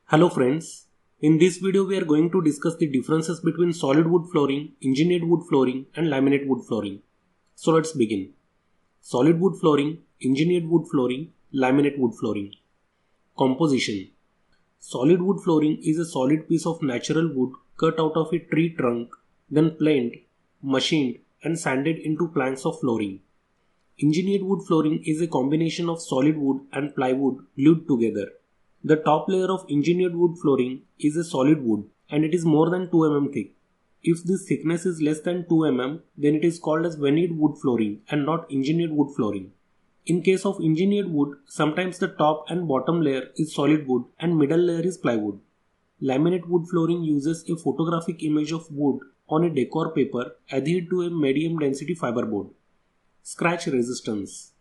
Hello friends, in this video we are going to discuss the differences between solid wood flooring, engineered wood flooring and laminate wood flooring. So let's begin. Solid wood flooring, engineered wood flooring, laminate wood flooring. Composition. Solid wood flooring is a solid piece of natural wood cut out of a tree trunk, then planed, machined and sanded into planks of flooring. Engineered wood flooring is a combination of solid wood and plywood glued together. The top layer of engineered wood flooring is a solid wood and it is more than 2 mm thick. If this thickness is less than 2 mm, then it is called as veneered wood flooring and not engineered wood flooring. In case of engineered wood, sometimes the top and bottom layer is solid wood and middle layer is plywood. Laminate wood flooring uses a photographic image of wood on a decor paper adhered to a medium density fiberboard. Scratch resistance.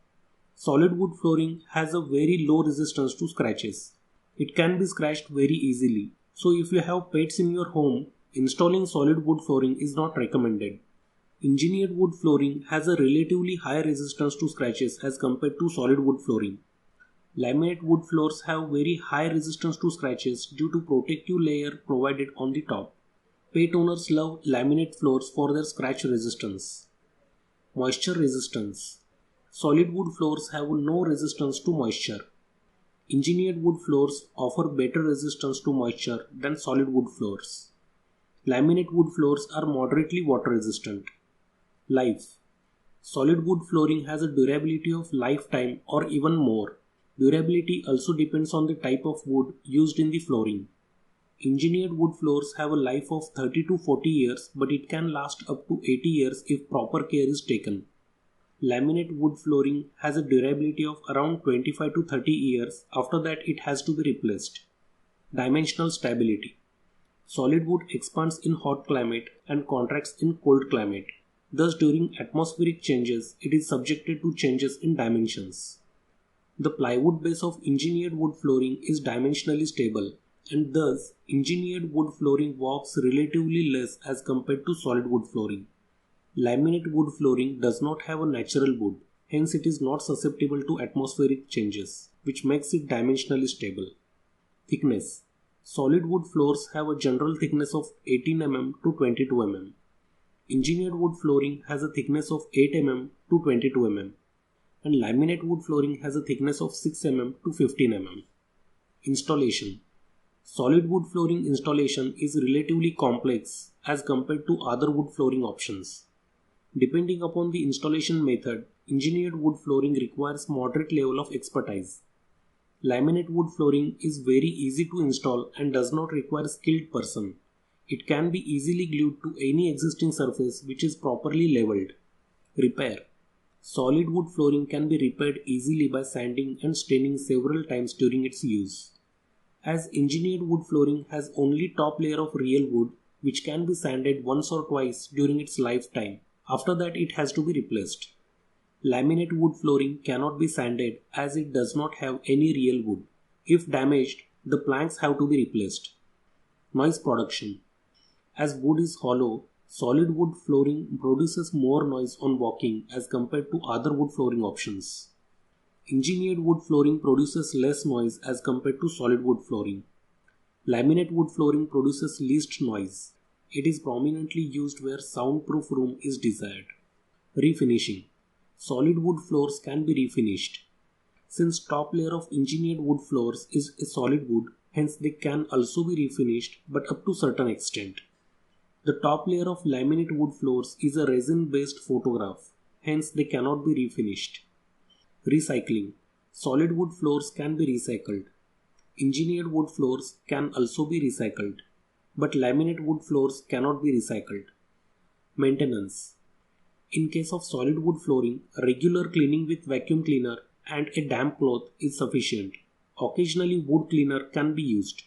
Solid wood flooring has a very low resistance to scratches. It can be scratched very easily. So if you have pets in your home, installing solid wood flooring is not recommended. Engineered wood flooring has a relatively high resistance to scratches as compared to solid wood flooring. Laminate wood floors have very high resistance to scratches due to protective layer provided on the top. Pet owners love laminate floors for their scratch resistance. Moisture resistance. Solid wood floors have no resistance to moisture. Engineered wood floors offer better resistance to moisture than solid wood floors. Laminate wood floors are moderately water resistant. Life. Solid wood flooring has a durability of lifetime or even more. Durability also depends on the type of wood used in the flooring. Engineered wood floors have a life of 30 to 40 years, but it can last up to 80 years if proper care is taken. Laminate wood flooring has a durability of around 25 to 30 years. After that it has to be replaced. Dimensional stability. Solid wood expands in hot climate and contracts in cold climate. Thus during atmospheric changes it is subjected to changes in dimensions. The plywood base of engineered wood flooring is dimensionally stable and thus engineered wood flooring warps relatively less as compared to solid wood flooring. Laminate wood flooring does not have a natural wood, hence it is not susceptible to atmospheric changes, which makes it dimensionally stable. Thickness. Solid wood floors have a general thickness of 18 mm to 22 mm. Engineered wood flooring has a thickness of 8 mm to 22 mm. And laminate wood flooring has a thickness of 6 mm to 15 mm. Installation. Solid wood flooring installation is relatively complex as compared to other wood flooring options. Depending upon the installation method, engineered wood flooring requires moderate level of expertise. Laminate wood flooring is very easy to install and does not require a skilled person. It can be easily glued to any existing surface which is properly leveled. Repair. Solid wood flooring can be repaired easily by sanding and staining several times during its use. As engineered wood flooring has only top layer of real wood which can be sanded once or twice during its lifetime. After that it has to be replaced. Laminate wood flooring cannot be sanded as it does not have any real wood. If damaged, the planks have to be replaced. Noise production. As wood is hollow, solid wood flooring produces more noise on walking as compared to other wood flooring options. Engineered wood flooring produces less noise as compared to solid wood flooring. Laminate wood flooring produces least noise. It is prominently used where soundproof room is desired. Refinishing. Solid wood floors can be refinished. Since top layer of engineered wood floors is a solid wood, hence they can also be refinished but up to certain extent. The top layer of laminate wood floors is a resin based photograph, hence they cannot be refinished. Recycling. Solid wood floors can be recycled. Engineered wood floors can also be recycled, but laminate wood floors cannot be recycled. Maintenance. In case of solid wood flooring, regular cleaning with vacuum cleaner and a damp cloth is sufficient. Occasionally wood cleaner can be used.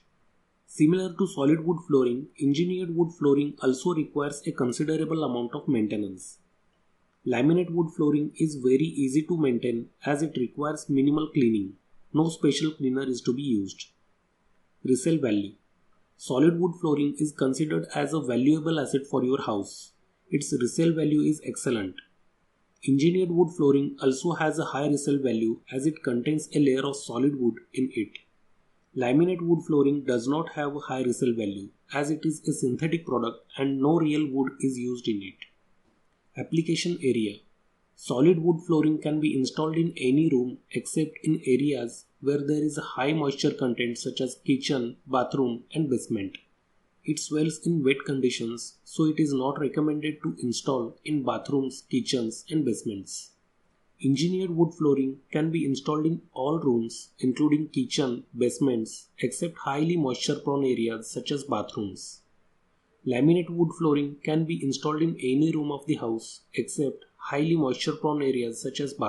Similar to solid wood flooring, engineered wood flooring also requires a considerable amount of maintenance. Laminate wood flooring is very easy to maintain as it requires minimal cleaning. No special cleaner is to be used. Resale value. Solid wood flooring is considered as a valuable asset for your house. Its resale value is excellent. Engineered wood flooring also has a high resale value as it contains a layer of solid wood in it. Laminate wood flooring does not have a high resale value as it is a synthetic product and no real wood is used in it. Application area. Solid wood flooring can be installed in any room except in areas where there is a high moisture content such as kitchen, bathroom and basement. It swells in wet conditions, so it is not recommended to install in bathrooms, kitchens and basements. Engineered wood flooring can be installed in all rooms including kitchen, basements except highly moisture prone areas such as bathrooms. Laminate wood flooring can be installed in any room of the house except highly moisture prone areas such as bathrooms.